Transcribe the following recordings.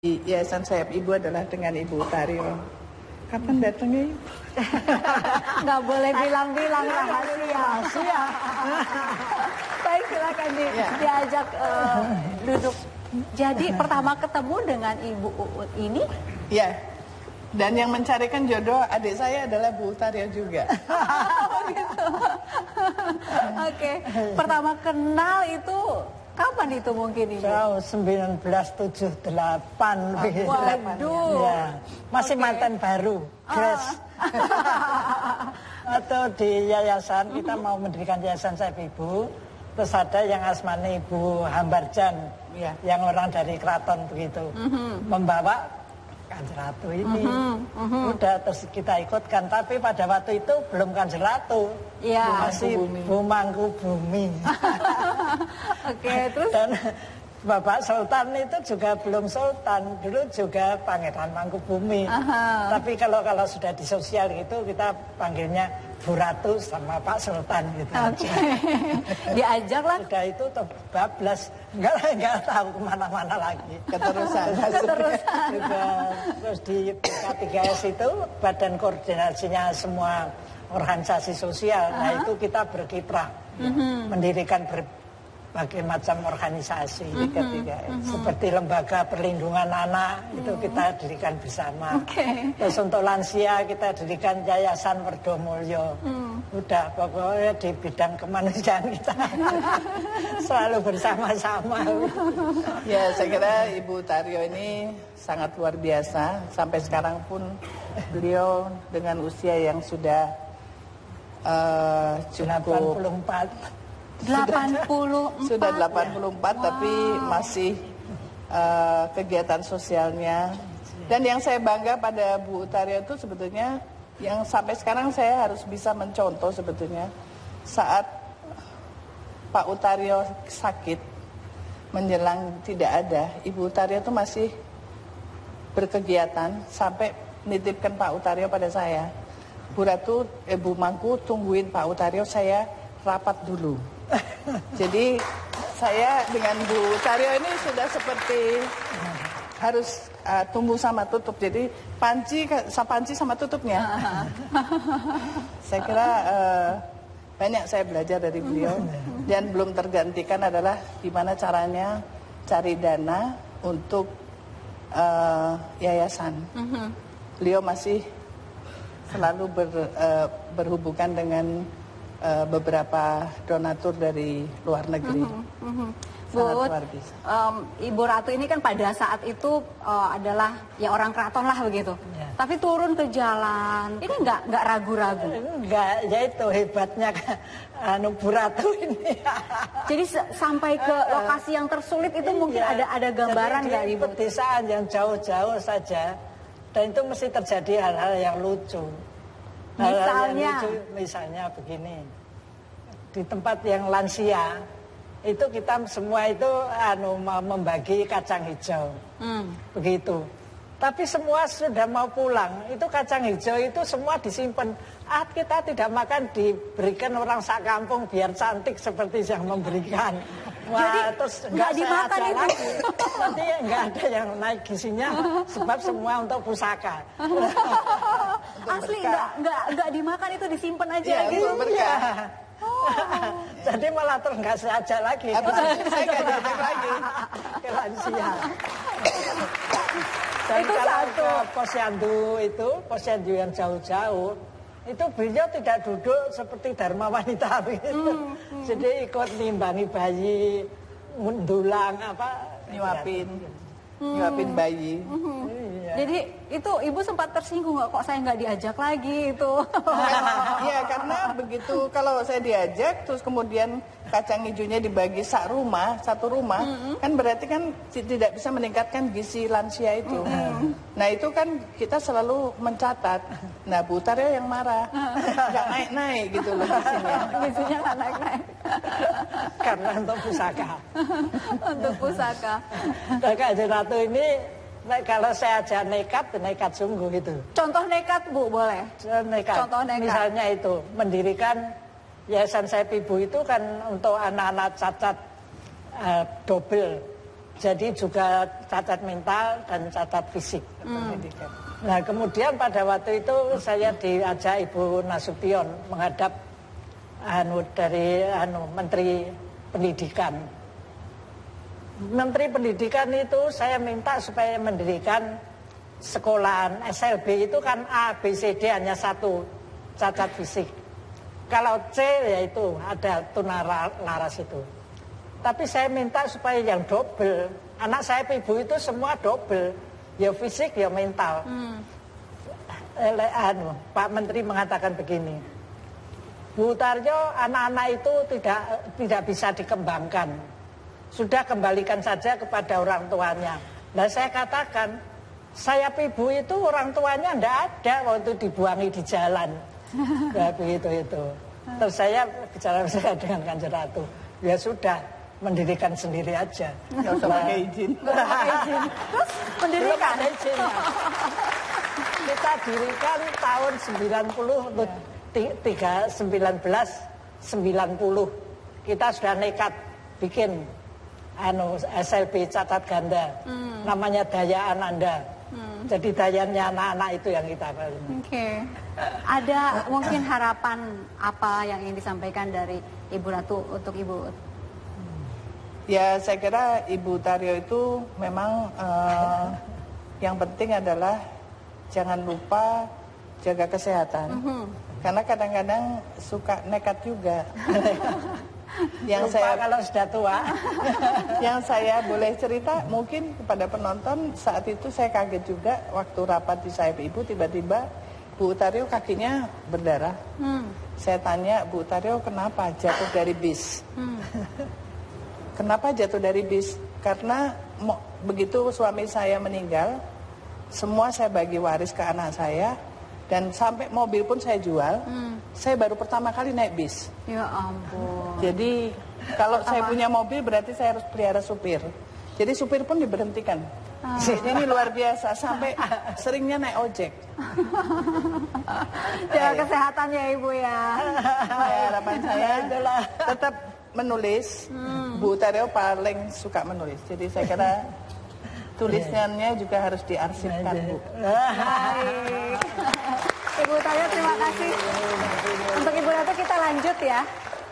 Yayasan Sayap Ibu adalah dengan Ibu Taryo. Kapan datangnya? Nggak boleh bilang-bilang rahasia. Baik, silakan diajak duduk. Jadi pertama ketemu dengan Ibu Uut ini? Ya. Dan yang mencarikan jodoh adik saya adalah Bu Taryo juga. Gitu. Oke. Pertama kenal itu kapan itu mungkin Ibu? Tahun 1978. Waduh. Ya, masih mantan baru, Grace. Atau di yayasan, kita mau mendirikan yayasan Sayap Ibu. Terus ada yang asmane Ibu Hambarjan, ya, yang orang dari keraton begitu, membawa Kanjeng Ratu ini. Udah terus kita ikutkan, tapi pada waktu itu belum Kanjeng Ratu, masih Bu Mangkubumi. Oke, terus dan Bapak Sultan itu juga belum Sultan, dulu juga Pangeran Mangkubumi. Tapi kalau sudah di sosial gitu kita panggilnya Bu Ratu sama Pak Sultan gitu. Diajak lah. Sudah itu bablas, enggak tahu kemana-mana lagi. Keterusan. Terus di K3S itu Badan Koordinasinya semua organisasi sosial. Nah itu kita berkiprah, mendirikan berbagai macam organisasi. Seperti Lembaga Perlindungan Anak itu kita dirikan bersama. Terus untuk lansia kita dirikan Yayasan Werdomulyo. Udah pokoknya di bidang kemanusiaan kita selalu bersama-sama. Ya, saya kira Ibu Taryo ini sangat luar biasa. Sampai sekarang pun beliau dengan usia yang sudah cukup 84. Sudah 84, tapi masih kegiatan sosialnya. Dan yang saya bangga pada Bu Taryo itu sebetulnya yang sampai sekarang saya harus bisa mencontoh sebetulnya saat Pak Utaryo sakit menjelang tidak ada, Ibu Utaryo itu masih berkegiatan sampai nitipkan Pak Utaryo pada saya. Bu Ratu, Bu Mangku tungguin Pak Utaryo, saya rapat dulu. Jadi saya dengan Bu Taryo ini sudah seperti harus tumbuh sama tutup. Jadi panci sama tutupnya. Saya kira banyak saya belajar dari beliau. Dan belum tergantikan adalah gimana caranya cari dana untuk yayasan. Beliau masih selalu berhubungan dengan beberapa donatur dari luar negeri. Bu, Ibu Ratu ini kan pada saat itu adalah ya orang keraton lah begitu. Tapi turun ke jalan, ini nggak ragu-ragu? Enggak, ya itu hebatnya Bu Ratu ini. Jadi sampai ke lokasi yang tersulit itu mungkin ada gambaran nggak Ibu? Pedesaan yang jauh-jauh saja, dan itu mesti terjadi hal-hal yang lucu. Misalnya begini, di tempat yang lansia itu kita semua itu membagi kacang hijau, begitu. Tapi semua sudah mau pulang, itu kacang hijau itu semua disimpan. Kita tidak makan, diberikan orang sak kampung biar cantik seperti yang memberikan. Wah, jadi terus nggak dimakan itu lagi. Nanti nggak ada yang naik gizinya, sebab semua untuk pusaka. Asli nggak dimakan, itu disimpan aja ya, gitu. Berkah. Jadi malah terus nggak seaja lagi. Saya nggak diajak lagi ke lansia. Dan itu satu. Posyandu yang jauh-jauh, itu beliau tidak duduk seperti Dharma Wanita begitu. Jadi ikut nimbangi bayi, ngundulang nyuapin bayi. Jadi itu Ibu sempat tersinggung nggak, kok saya nggak diajak lagi itu? Iya, karena begitu kalau saya diajak terus kemudian kacang hijaunya dibagi satu rumah, kan berarti kan tidak bisa meningkatkan gizi lansia itu. Nah itu kan kita selalu mencatat. Nah Bu Taryo yang marah, nggak naik-naik gitu loh gizinya. Gizinya nggak naik-naik. Karena untuk pusaka. Untuk pusaka. Nah, Kanjeng Ratu ini kalau saya aja nekat sungguh itu. Contoh nekat Bu, boleh? Contoh nekat. Misalnya itu mendirikan Yayasan Sayap Ibu itu kan untuk anak-anak cacat double jadi juga cacat mental dan cacat fisik. Nah kemudian pada waktu itu saya diajak Ibu Nasution menghadap dari Menteri Pendidikan. Menteri Pendidikan itu saya minta supaya mendirikan sekolahan SLB itu kan A, B, C, D hanya satu cacat fisik. Kalau C yaitu ada tunalaras itu. Tapi saya minta supaya yang double. Anak saya ibu itu semua double. Ya fisik ya mental. Pak Menteri mengatakan begini. Bu Tarjo, anak-anak itu tidak bisa dikembangkan. Sudah kembalikan saja kepada orang tuanya. Nah saya katakan, saya ibu itu orang tuanya tidak ada waktu dibuangi di jalan. Nah, begitu itu. Terus saya bicara dengan Kanjeng Ratu. Ya sudah, mendirikan sendiri aja. Nggak usah pakai izin. Terus mendirikan. Kita dirikan tahun 1990. Kita sudah nekat bikin SLB catat ganda. Namanya Daya Ananda. Jadi dayanya anak-anak itu yang kita bangun. Oke. Ada mungkin harapan apa yang ingin disampaikan dari Ibu Ratu untuk Ibu? Ya saya kira Ibu Taryo itu memang yang penting adalah jangan lupa jaga kesehatan. Karena kadang-kadang suka nekat juga. Yang Lupa saya kalau sudah tua. Yang saya boleh cerita mungkin kepada penonton, saat itu saya kaget juga waktu rapat di sayap ibu, tiba-tiba Bu Taryo kakinya berdarah. Saya tanya, Bu Taryo kenapa jatuh dari bis? Kenapa jatuh dari bis? Karena begitu suami saya meninggal, semua saya bagi waris ke anak saya. Dan sampai mobil pun saya jual, saya baru pertama kali naik bis. Ya ampun. Jadi kalau saya punya mobil berarti saya harus pelihara supir. Jadi supir pun diberhentikan. Ini luar biasa, sampai seringnya naik ojek. Jaga kesehatannya Ibu ya. Harapan saya adalah tetap menulis. Bu Taryo paling suka menulis. Jadi saya kira tulisannya juga harus diarsipkan, Bu. Baik. Ibu Taryo terima kasih. Untuk Ibu Ratu kita lanjut ya.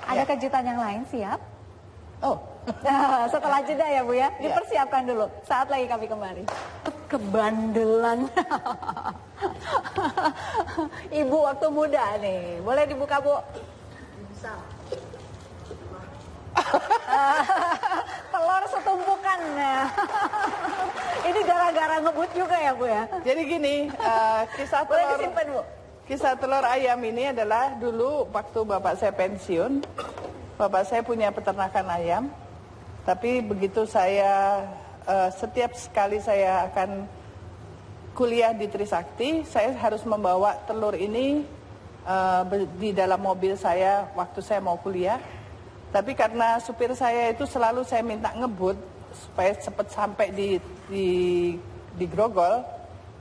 Ada kejutan yang lain, siap? Oh. Setelah jeda ya Bu ya. Dipersiapkan dulu. Saat lagi kami kembali. Kebandelan. Ibu waktu muda nih. Boleh dibuka Bu? Bisa. Telur setumpukan. Ini gara-gara ngebut juga ya Bu ya. Jadi gini, kisah Boleh telur disimpan Bu. Kisah telur ayam ini adalah dulu waktu bapak saya pensiun, bapak saya punya peternakan ayam. Tapi begitu saya setiap sekali saya akan kuliah di Trisakti, saya harus membawa telur ini di dalam mobil saya waktu saya mau kuliah. Tapi karena supir saya itu selalu saya minta ngebut supaya cepat sampai di Grogol,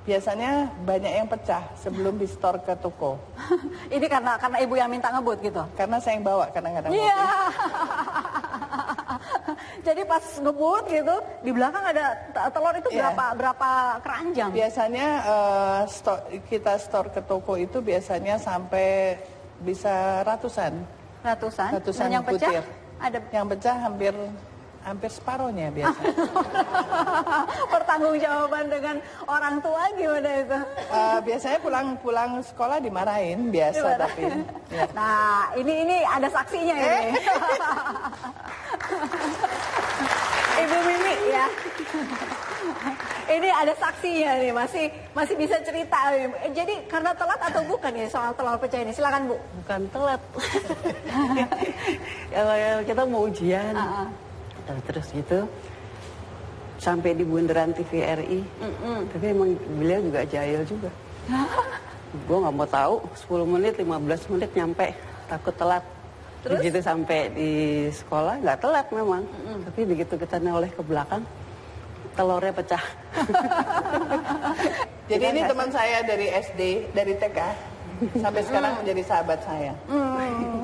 biasanya banyak yang pecah sebelum di store ke toko. Ini karena Ibu yang minta ngebut gitu? Karena saya yang bawa kadang-kadang. Iya. Jadi pas ngebut gitu, di belakang ada telur itu berapa keranjang? Biasanya kita store ke toko itu biasanya sampai bisa ratusan. Ratusan Dan yang butir. pecah? Ada yang pecah hampir separohnya biasa. Pertanggungjawaban dengan orang tua gimana itu? Biasanya pulang sekolah dimarahin biasa tapi. Ya. Nah ini ada saksinya ini. Ibu Mimi ya. Ini ada saksinya nih, masih bisa cerita. Jadi karena telat atau bukan ya soal telur pecah ini? Silakan Bu. Bukan telat. Kalau kita mau ujian, terus gitu sampai di bundaran TVRI. Tapi emang beliau juga jahil juga. Gue nggak mau tahu 10 menit, 15 menit nyampe, takut telat. Terus? Begitu sampai di sekolah nggak telat memang, tapi begitu kita noleh ke belakang, telurnya pecah. Jadi ini teman saya dari SD, dari TK, sampai sekarang menjadi sahabat saya.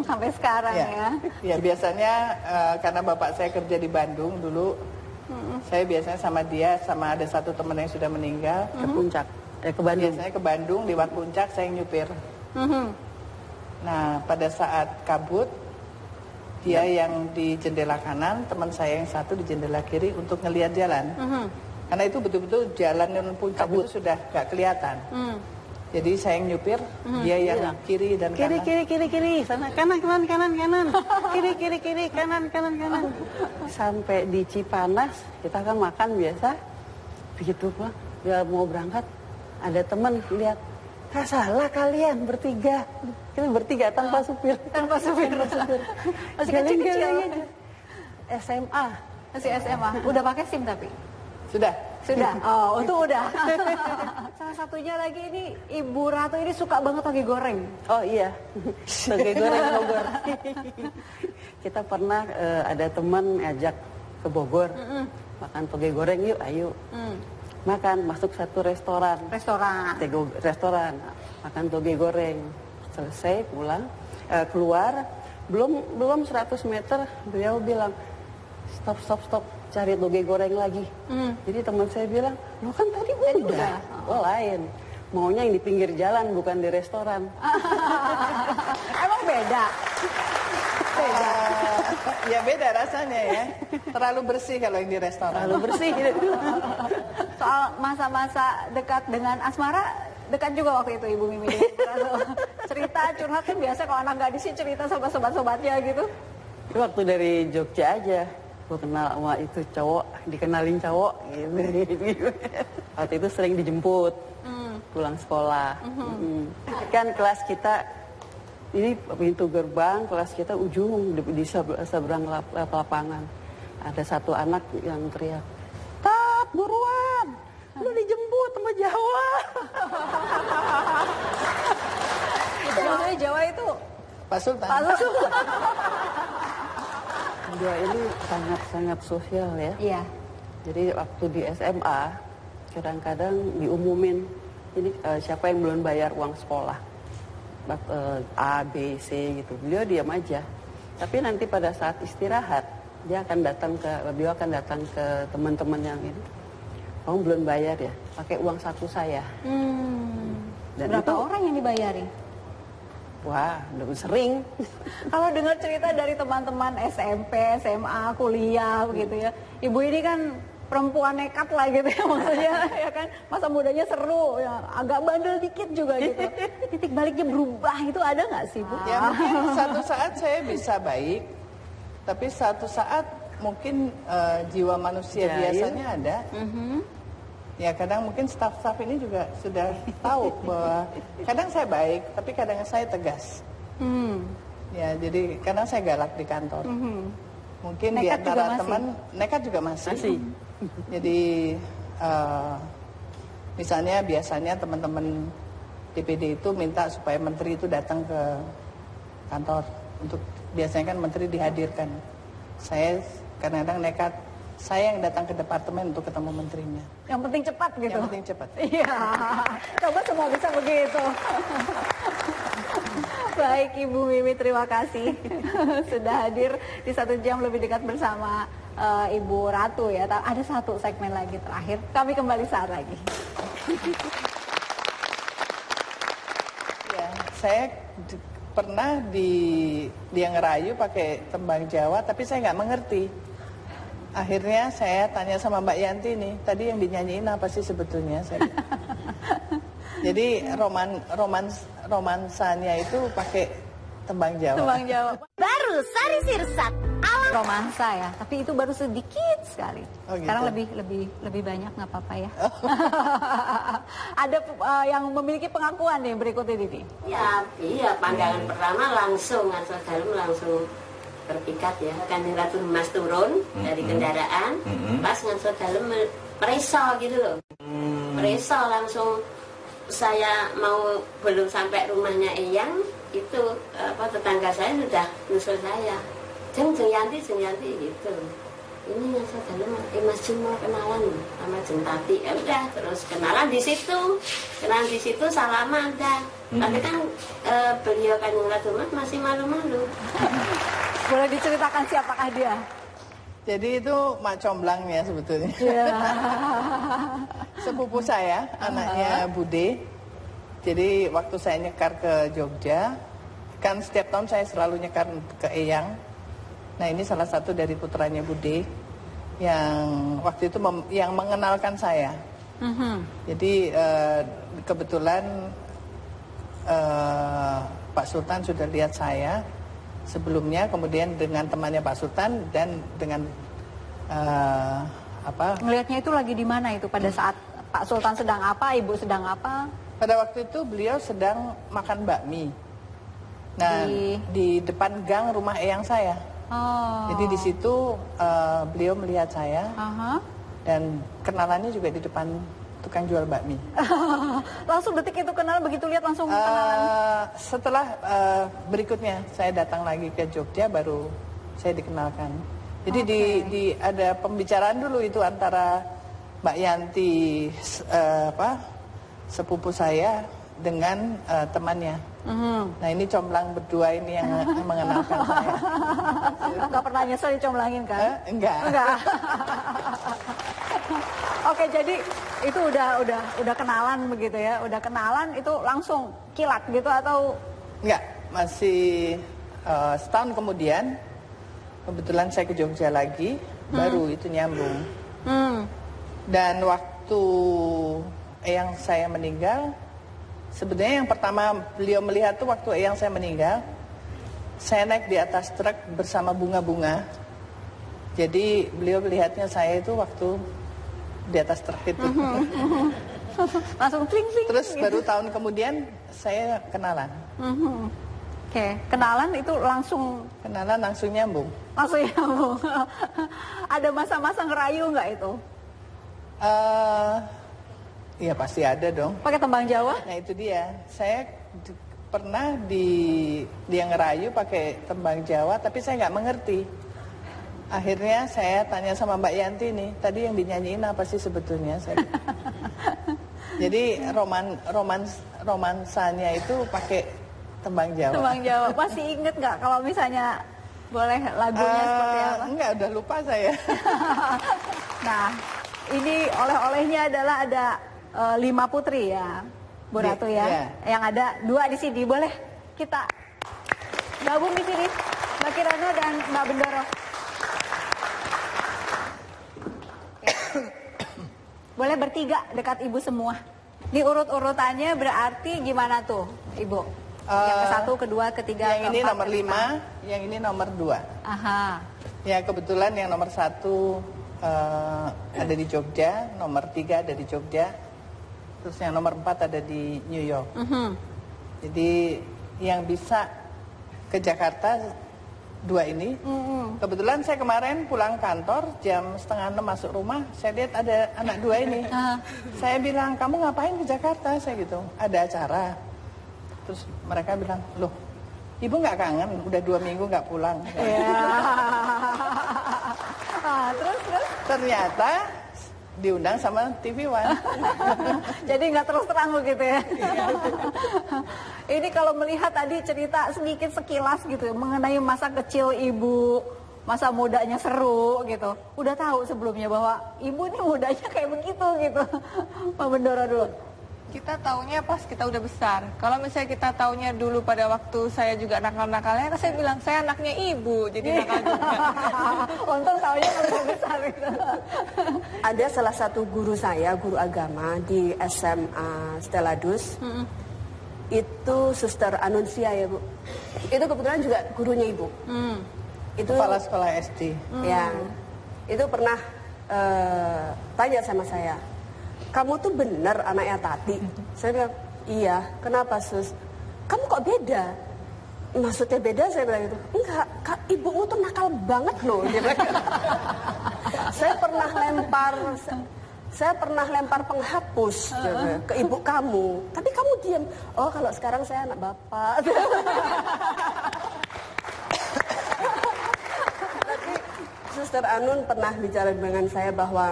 Sampai sekarang ya. Ya biasanya karena bapak saya kerja di Bandung dulu, Saya biasanya sama dia, sama ada satu teman yang sudah meninggal. Ke puncak, ke Bandung. Biasanya ke Bandung, lewat puncak saya yang nyupir. Nah, pada saat kabut, dia yang di jendela kanan, teman saya yang satu di jendela kiri untuk ngelihat jalan. Karena itu betul-betul jalan yang puncak itu sudah gak kelihatan. Jadi saya yang nyupir, dia yang kiri dan kanan. Kiri, sana kanan, kiri, kanan. Sampai di Cipanas, kita kan makan biasa. Begitu pulang, dia mau berangkat, ada teman lihat, salah kalian bertiga. Kita bertiga tanpa supir. Masih kecil-kecil. SMA. Masih SMA. Udah pakai SIM tapi? Sudah. Oh, itu udah. Salah satunya lagi ini Ibu Ratu ini suka banget toge goreng. Oh iya, toge goreng Bogor. Kita pernah ada teman ngajak ke Bogor, makan toge goreng yuk, ayo. Makan, masuk satu restoran, makan toge goreng. Selesai pulang, keluar, belum 100 meter, beliau bilang, stop, cari toge goreng lagi. Jadi teman saya bilang, lo kan tadi udah. Oh lain, maunya yang di pinggir jalan bukan di restoran. Emang beda? Ya beda rasanya ya. Terlalu bersih kalau yang di restoran. Terlalu bersih. Soal masa-masa dekat dengan asmara, dekat juga waktu itu Ibu Mimi. Cerita curhat kan biasa kalau anak gadis sih cerita sama sobat-sobatnya gitu. Itu waktu dari Jogja aja. Gue kenal sama itu cowok, dikenalin cowok gitu. Waktu itu sering dijemput pulang sekolah. Kan kelas kita ini pintu gerbang, kelas kita ujung di seberang lapangan. Ada satu anak yang teriak, "Tat, buruan, lu dijemput sama Jawa." Maksudnya Jawa itu Pak Sultan. Dia ini sangat sosial ya. Iya. Jadi waktu di SMA kadang-kadang diumumin ini siapa yang belum bayar uang sekolah, A, B, C gitu. Beliau diam aja. Tapi nanti pada saat istirahat beliau akan datang ke teman-teman yang ini. Kamu belum bayar ya? Pakai uang saku saya. Dan berapa itu, orang yang dibayari? Wah, udah sering. Kalau dengar cerita dari teman-teman SMP, SMA, kuliah begitu ya. Ibu ini kan perempuan nekat lah gitu ya maksudnya ya kan. Masa mudanya seru ya, agak bandel dikit juga gitu. Titik baliknya berubah itu ada nggak sih Bu? Ya mungkin satu saat saya bisa baik, tapi satu saat mungkin jiwa manusia biasanya ada. Ya kadang mungkin staf-staf ini juga sudah tahu bahwa kadang saya baik, tapi kadang saya tegas. Ya jadi kadang saya galak di kantor. Mungkin di antara teman nekat juga masih. Jadi misalnya biasanya teman-teman DPD itu minta supaya menteri itu datang ke kantor untuk biasanya kan menteri dihadirkan. Saya kadang-kadang nekat. Saya yang datang ke departemen untuk ketemu menterinya. Yang penting cepat gitu. Yang penting cepat. Iya. Coba semua bisa begitu. Baik Ibu Mimi, terima kasih sudah hadir di 1 jam lebih dekat bersama Ibu Ratu ya. Ada satu segmen lagi terakhir. Kami kembali saat lagi. Ya, saya pernah dia ngerayu pakai tembang Jawa, tapi saya nggak mengerti. Akhirnya saya tanya sama Mbak Yanti nih, tadi yang dinyanyiin apa sih sebetulnya? Jadi romansanya itu pakai tembang Jawa. Tembang Jawa. Baru Sari Sirsat alam Romansa ya, tapi itu baru sedikit sekali. Oh, gitu. Sekarang lebih banyak nggak apa-apa ya. Ada yang memiliki pengakuan nih berikut ini. Ya, iya pandangan pertama langsung asal dalam langsung terpikat ya. Kanjeng Ratu Mas turun dari kendaraan, pas ngasih dalam mereso gitu loh. Mereso langsung saya mau belum sampai rumahnya Eyang itu tetangga saya sudah nyusul saya. Jeng Yanti gitu. Ini ngasih dalam Mas Jun mau kenalan sama Jeng Tati. Ya udah terus kenalan di situ. Salaman dah. Tapi kan beliau Kanjeng Ratu Mas masih malu-malu. Boleh diceritakan siapakah dia? Jadi itu Mak Comblangnya sebetulnya. Sepupu saya, anaknya Bude. Jadi waktu saya nyekar ke Jogja, kan setiap tahun saya selalu nyekar ke Eyang. Nah ini salah satu dari putranya Bude yang waktu itu yang mengenalkan saya. Jadi kebetulan Pak Sultan sudah lihat saya sebelumnya, kemudian dengan temannya Pak Sultan dan dengan Ngelihatnya itu lagi di mana itu pada saat Pak Sultan sedang apa, Ibu sedang apa? Pada waktu itu beliau sedang makan bakmi. Nah, di depan gang rumah eyang saya. Oh. Jadi di situ beliau melihat saya dan kenalannya juga di depan tukang jual bakmi. Langsung detik itu kenal, begitu lihat langsung kenalan. Setelah berikutnya saya datang lagi ke Jogja baru saya dikenalkan. Jadi ada pembicaraan dulu itu antara Mbak Yanti sepupu saya dengan temannya. Nah ini comblang berdua ini yang mengenalkan saya. Gak pernah nyesel dicomblangin kan? Enggak. Oke, jadi itu udah kenalan begitu ya? Udah kenalan itu langsung kilat gitu atau? Enggak, masih setahun kemudian kebetulan saya ke Jogja lagi, baru itu nyambung. Dan waktu eyang saya meninggal, sebenarnya yang pertama beliau melihat tuh waktu eyang saya meninggal, saya naik di atas truk bersama bunga-bunga. Jadi beliau melihatnya saya itu waktu di atas truk itu. Langsung kling-kling. Terus gitu. baru tahun kemudian saya kenalan. Oke, kenalan itu langsung nyambung. Langsung nyambung. Ada masa-masa ngerayu nggak itu? Iya pasti ada dong. Pakai tembang Jawa? Nah itu dia. Saya pernah dia ngerayu pakai tembang Jawa, tapi saya nggak mengerti. Akhirnya saya tanya sama Mbak Yanti nih, tadi yang dinyanyiin apa sih sebetulnya? Jadi romansanya itu pakai tembang Jawa. Tembang Jawa. Masih inget nggak kalau misalnya boleh lagunya seperti apa? Enggak, udah lupa saya. Nah, ini oleh-olehnya adalah ada 5 putri ya, Bu Ratu ya. Yeah. Yang ada 2 di sini. Boleh kita gabung di sini, Mbak Kirana dan Mbak Bendoro. Boleh bertiga dekat Ibu semua. Di urut-urutannya berarti gimana tuh, Ibu? Yang ke-1, kedua, ketiga, yang ini keempat, nomor 5, yang ini nomor 2. Aha. Ya kebetulan yang nomor 1 ada di Jogja, nomor 3 ada di Jogja, terus yang nomor 4 ada di New York. Jadi yang bisa ke Jakarta 2 ini. Kebetulan saya kemarin pulang kantor jam 5:30 masuk rumah, saya lihat ada anak 2 ini. Saya bilang, kamu ngapain ke Jakarta? Saya gitu, ada acara. Terus mereka bilang, loh, ibu nggak kangen? Udah 2 minggu nggak pulang. Terus? Ternyata diundang sama TV One. Jadi nggak terus terang begitu ya. Ini kalau melihat tadi cerita sedikit sekilas gitu mengenai masa kecil Ibu, masa mudanya seru gitu. Udah tahu sebelumnya bahwa Ibu ini mudanya kayak begitu gitu. Pak Bendoro dulu. Kita taunya pas kita udah besar. Kalau misalnya kita taunya dulu pada waktu saya juga nakal-nakalnya, kan saya bilang saya anaknya ibu, jadi nakal juga. Untung taunya udah besar gitu. Ada salah satu guru saya, guru agama di SMA Stella Dus. Itu Suster Anuncia ya Bu. Itu kebetulan juga gurunya Ibu. Itu Kepala sekolah SD. Ya, itu pernah tanya sama saya, kamu tuh bener anaknya Tati? Saya bilang, iya. Kenapa Sus? Kamu kok beda? Maksudnya beda? Saya bilang gitu. Enggak, ibumu tuh nakal banget loh. Saya pernah lempar penghapus ke ibu kamu, tapi kamu diam. Oh kalau sekarang saya anak bapak. Tapi Suster Anun pernah bicara dengan saya bahwa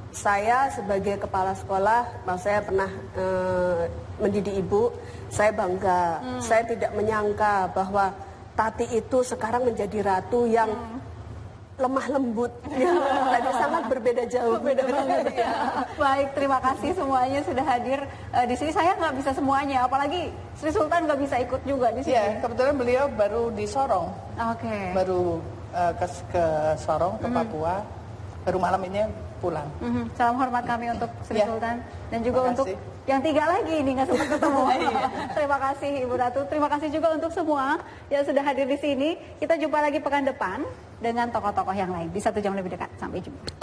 saya sebagai kepala sekolah, saya pernah mendidik ibu, saya bangga. Saya tidak menyangka bahwa Tati itu sekarang menjadi ratu yang lemah lembut. Tadi sangat berbeda jauh. Beda banget ya. Baik, terima kasih semuanya sudah hadir di sini. Saya nggak bisa semuanya, apalagi Sri Sultan nggak bisa ikut juga di sini. Ya, kebetulan beliau baru di Sorong. Oke. Baru ke Sorong, ke Papua. Baru malam ini pulang. Salam hormat kami untuk Sri Ya. Sultan dan juga Terima untuk kasih. yang 3 lagi ini nggak sempat ketemu. Terima kasih Ibu Ratu. Terima kasih juga untuk semua yang sudah hadir di sini. Kita jumpa lagi pekan depan dengan tokoh-tokoh yang lain di 1 jam lebih dekat. Sampai jumpa.